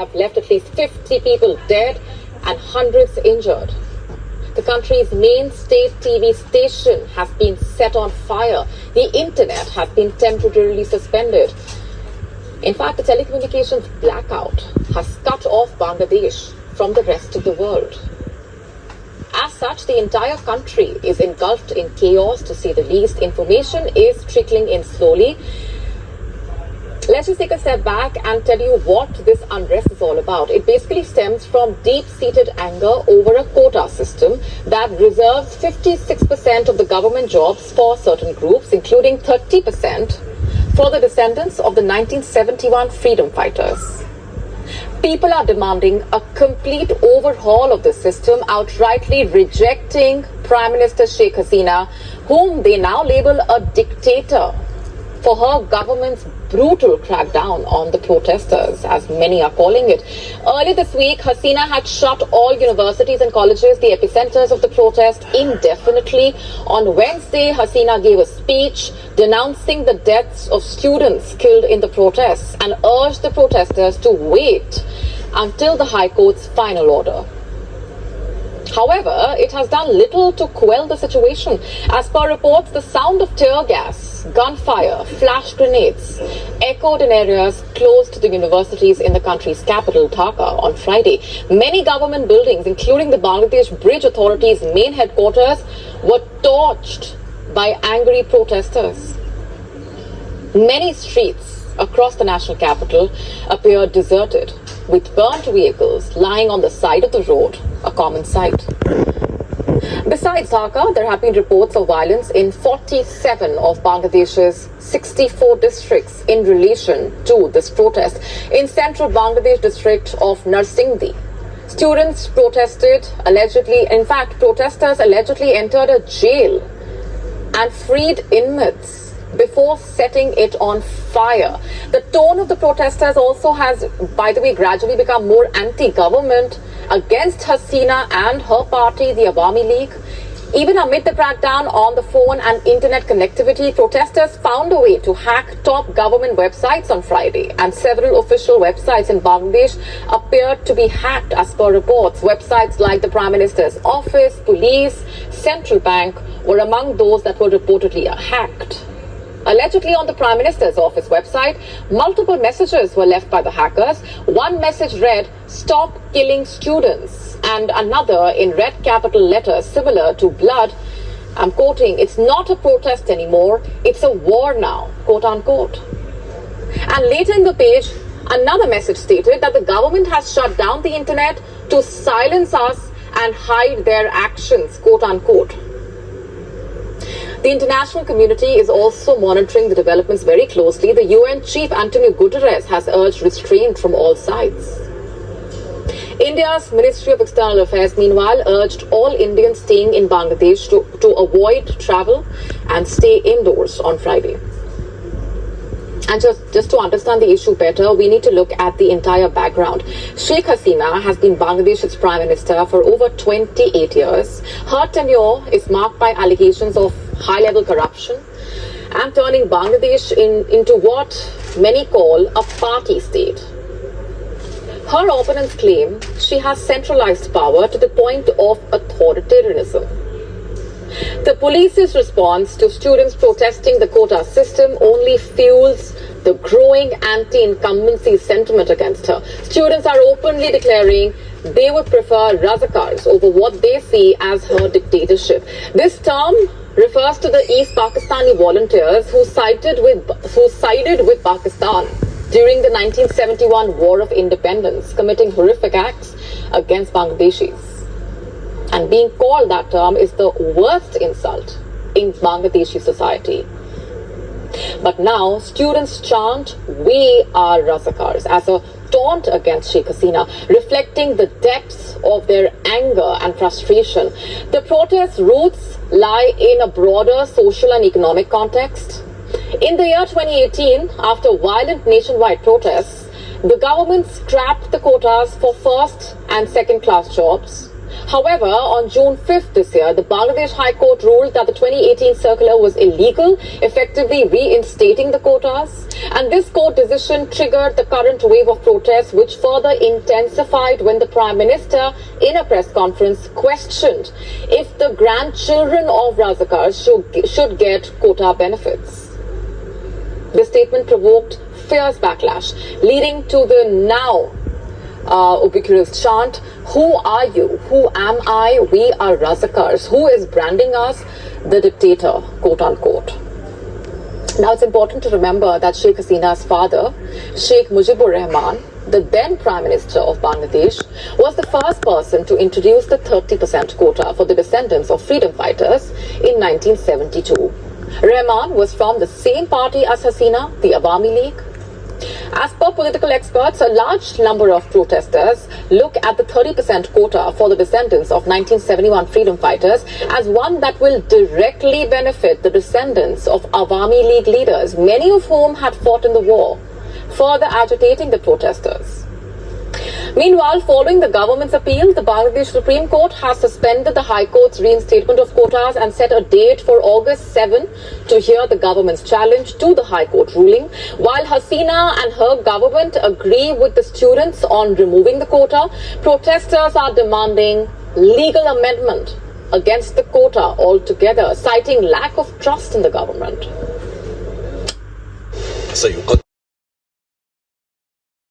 have left at least 50 people dead and hundreds injured. The country's main state TV station has been set on fire. The internet has been temporarily suspended. In fact, the telecommunications blackout has cut off Bangladesh from the rest of the world. As such, the entire country is engulfed in chaos, to say the least. Information is trickling in slowly. Let's just take a step back and tell you what this unrest is all about. It basically stems from deep-seated anger over a quota system that reserves 56% of the government jobs for certain groups, including 30% for the descendants of the 1971 freedom fighters. People are demanding a complete overhaul of the system, outrightly rejecting Prime Minister Sheikh Hasina, whom they now label a dictator for her government's brutal crackdown on the protesters, as many are calling it. Early this week, Hasina had shut all universities and colleges, the epicenters of the protest, indefinitely. On Wednesday, Hasina gave a speech denouncing the deaths of students killed in the protests and urged the protesters to wait until the High Court's final order. However, it has done little to quell the situation. As per reports, the sound of tear gas, gunfire, flash grenades echoed in areas close to the universities in the country's capital, Dhaka, on Friday. Many government buildings, including the Bangladesh Bridge Authority's main headquarters, were torched by angry protesters. Many streets across the national capital appeared deserted, with burnt vehicles lying on the side of the road, a common sight. Besides Dhaka, there have been reports of violence in 47 of Bangladesh's 64 districts in relation to this protest. In central Bangladesh district of Narsingdi, students protesters allegedly entered a jail and freed inmates before setting it on fire. The tone of the protesters also has, by the way, gradually become more anti-government, against Hasina and her party, the Awami League. Even amid the crackdown on the phone and internet connectivity, protesters found a way to hack top government websites on Friday, and several official websites in Bangladesh appeared to be hacked, as per reports. Websites like the Prime Minister's office, police, central bank were among those that were reportedly hacked. Allegedly, on the Prime Minister's office website, multiple messages were left by the hackers. One message read, "Stop killing students," and another in red capital letters similar to blood. I'm quoting, "It's not a protest anymore, it's a war now," quote unquote. And later in the page, another message stated that the government has shut down the internet to silence us and hide their actions, quote unquote. The international community is also monitoring the developments very closely. The UN chief Antonio Guterres has urged restraint from all sides. India's Ministry of External Affairs, meanwhile, urged all Indians staying in Bangladesh to avoid travel and stay indoors on Friday. And just to understand the issue better, we need to look at the entire background. Sheikh Hasina has been Bangladesh's prime minister for over 28 years. Her tenure is marked by allegations of high-level corruption and turning Bangladesh into what many call a party state. Her opponents claim she has centralized power to the point of authoritarianism. The police's response to students protesting the quota system only fuels the growing anti-incumbency sentiment against her. Students are openly declaring they would prefer Razakars over what they see as her dictatorship. This term refers to the East Pakistani volunteers who sided with Pakistan during the 1971 War of Independence, committing horrific acts against Bangladeshis. And being called that term is the worst insult in Bangladeshi society. But now, students chant, "We are Razakars," as a taunt against Sheikh Hasina, reflecting the depths of their anger and frustration. The protest's roots lie in a broader social and economic context. In the year 2018, after violent nationwide protests, the government scrapped the quotas for first and second class jobs. However, on June 5th this year, the Bangladesh High Court ruled that the 2018 circular was illegal, effectively reinstating the quotas. And this court decision triggered the current wave of protests, which further intensified when the Prime Minister, in a press conference, questioned if the grandchildren of Razakars should get quota benefits. This statement provoked fierce backlash, leading to the now ubiquitous chant, "Who are you? Who am I? We are Razakars. Who is branding us? The dictator," quote unquote. Now it's important to remember that Sheikh Hasina's father, Sheikh Mujibur Rahman, the then Prime Minister of Bangladesh, was the first person to introduce the 30% quota for the descendants of freedom fighters in 1972. Rahman was from the same party as Hasina, the Awami League. As per political experts, a large number of protesters look at the 30% quota for the descendants of 1971 freedom fighters as one that will directly benefit the descendants of Awami League leaders, many of whom had fought in the war, further agitating the protesters. Meanwhile, following the government's appeal, the Bangladesh Supreme Court has suspended the High Court's reinstatement of quotas and set a date for August 7 to hear the government's challenge to the High Court ruling. While Hasina and her government agree with the students on removing the quota, protesters are demanding legal amendment against the quota altogether, citing lack of trust in the government. سيقدم